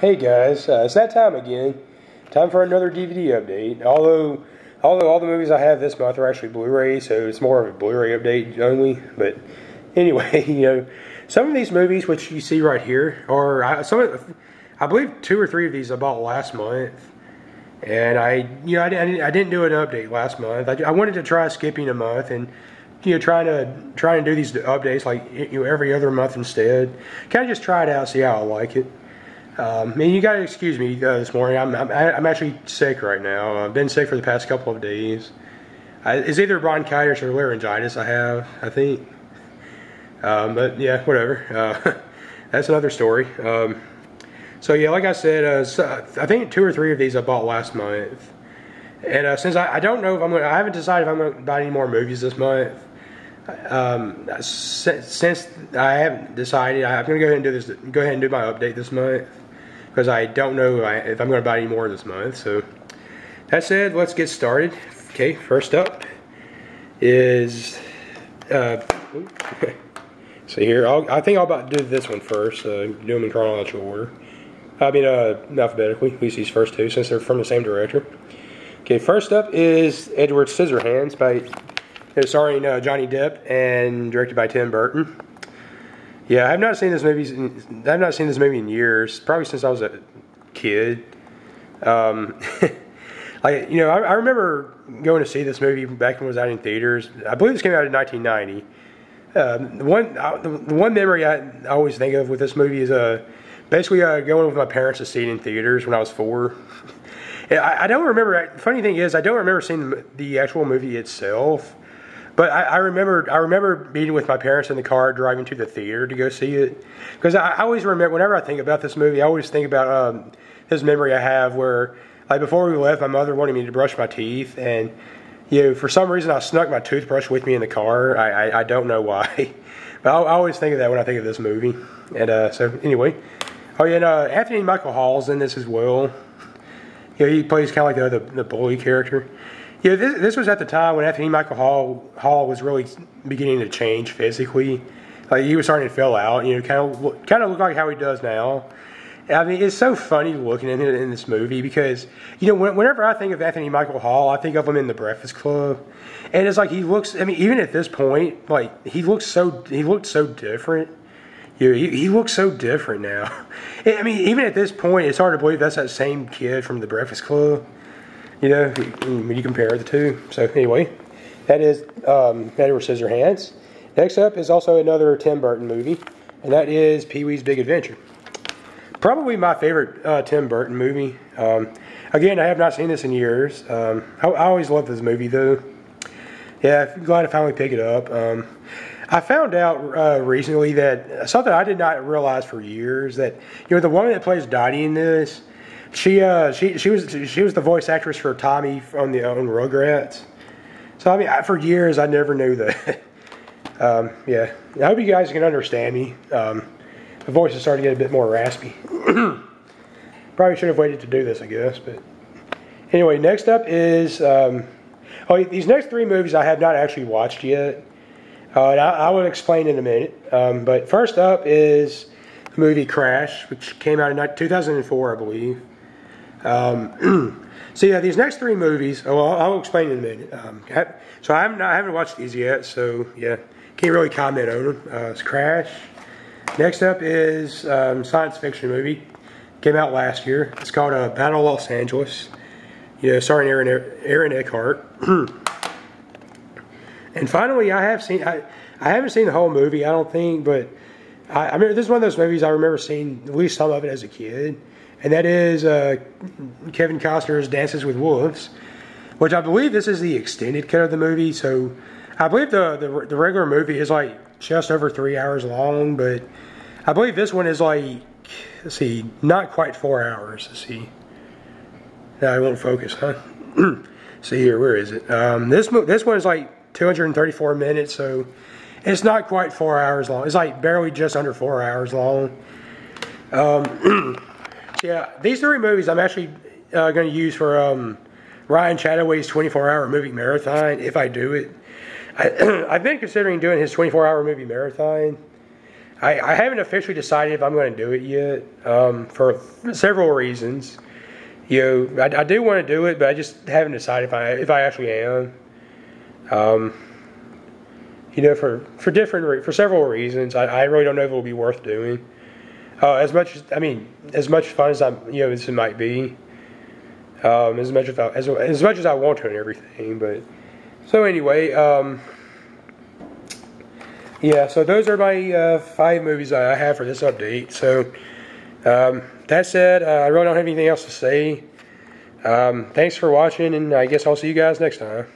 Hey guys, it's that time again. Time for another DVD update. Although all the movies I have this month are actually Blu-ray, so it's more of a Blu-ray update only. But anyway, some of these movies which you see right here are I believe 2 or 3 of these I bought last month, and I didn't do an update last month. I wanted to try skipping a month and trying to do these updates like every other month instead. Kind of just try it out, see how I like it. And you gotta excuse me this morning. I'm actually sick right now. I've been sick for the past couple of days. It's either bronchitis or laryngitis I think. But yeah, whatever. That's another story. So yeah, like I said, I think 2 or 3 of these I bought last month. And since I don't know if I haven't decided if I'm going to buy any more movies this month. Since I haven't decided, I'm going to go ahead and do my update this month, because I don't know if I'm going to buy any more this month. So that said, let's get started. Okay, first up is so here I think I'll about do this one first. Do them in chronological order. I mean alphabetically. At least these first 2, since they're from the same director. Okay, first up is Edward Scissorhands starring Johnny Depp and directed by Tim Burton. Yeah, I have not seen this movie. In years, probably since I was a kid. I remember going to see this movie back when it was out in theaters. I believe this came out in 1990. The one memory I always think of with this movie is basically going with my parents to see it in theaters when I was 4. I don't remember. The funny thing is, I don't remember seeing the actual movie itself. But I remember being with my parents in the car driving to the theater to go see it. Because I always remember, whenever I think about this movie, I always think about this memory I have where, like, before we left, my mother wanted me to brush my teeth. And, for some reason I snuck my toothbrush with me in the car. I don't know why. But I always think of that when I think of this movie. And so, anyway. Oh, yeah, and Anthony Michael Hall's in this as well. He plays kind of like the bully character. Yeah, this was at the time when Anthony Michael Hall was really beginning to change physically. Like, he was starting to fill out, kind of look like how he does now. I mean, it's so funny looking at him in this movie because, whenever I think of Anthony Michael Hall, I think of him in The Breakfast Club. And it's like he looks, I mean, even at this point, like, he looked so different. He looks so different now. I mean, even at this point, it's hard to believe that's that same kid from The Breakfast Club. When you compare the two. So anyway, that is Edward Scissorhands. Next up is also another Tim Burton movie, and that is Pee-wee's Big Adventure. Probably my favorite Tim Burton movie. Again, I have not seen this in years. I always loved this movie though. Yeah, I'm glad I finally picked it up. I found out recently that something I did not realize for years, that the woman that plays Dottie in this, she was the voice actress for Tommy on Rugrats. So I mean, for years I never knew that. Yeah, I hope you guys can understand me. The voice is starting to get a bit more raspy. Probably should have waited to do this, I guess. But anyway, next up is these next 3 movies I have not actually watched yet. And I will explain in a minute. But first up is the movie Crash, which came out in 2004, I believe. So yeah, these next 3 movies, I'll explain in a minute. So I haven't watched these yet, so yeah, can't really comment on them. It's Crash. Next up is science fiction movie, came out last year. It's called Battle of Los Angeles. Starring Aaron Eckhart. And finally, I haven't seen the whole movie, I don't think, but I remember this is one of those movies I remember seeing at least some of it as a kid. And that is Kevin Costner's Dances with Wolves, which I believe this is the extended cut of the movie. So I believe the regular movie is like just over 3 hours long, but I believe this one is like, let's see, not quite 4 hours. Let's see. No, I won't focus, huh? See here, where is it? This one is like 234 minutes, so it's not quite 4 hours long. It's like barely just under 4 hours long. Yeah, these 3 movies I'm actually going to use for Ryan Chataway's 24-hour movie marathon, if I do it. I've been considering doing his 24-hour movie marathon. I haven't officially decided if I'm going to do it yet, for several reasons. You know, I do want to do it, but I just haven't decided if I actually am. You know, for several reasons, I really don't know if it will be worth doing. As much fun as as it might be, as much as I want to and everything. But so anyway, yeah. So those are my 5 movies I have for this update. So that said, I really don't have anything else to say. Thanks for watching, and I guess I'll see you guys next time.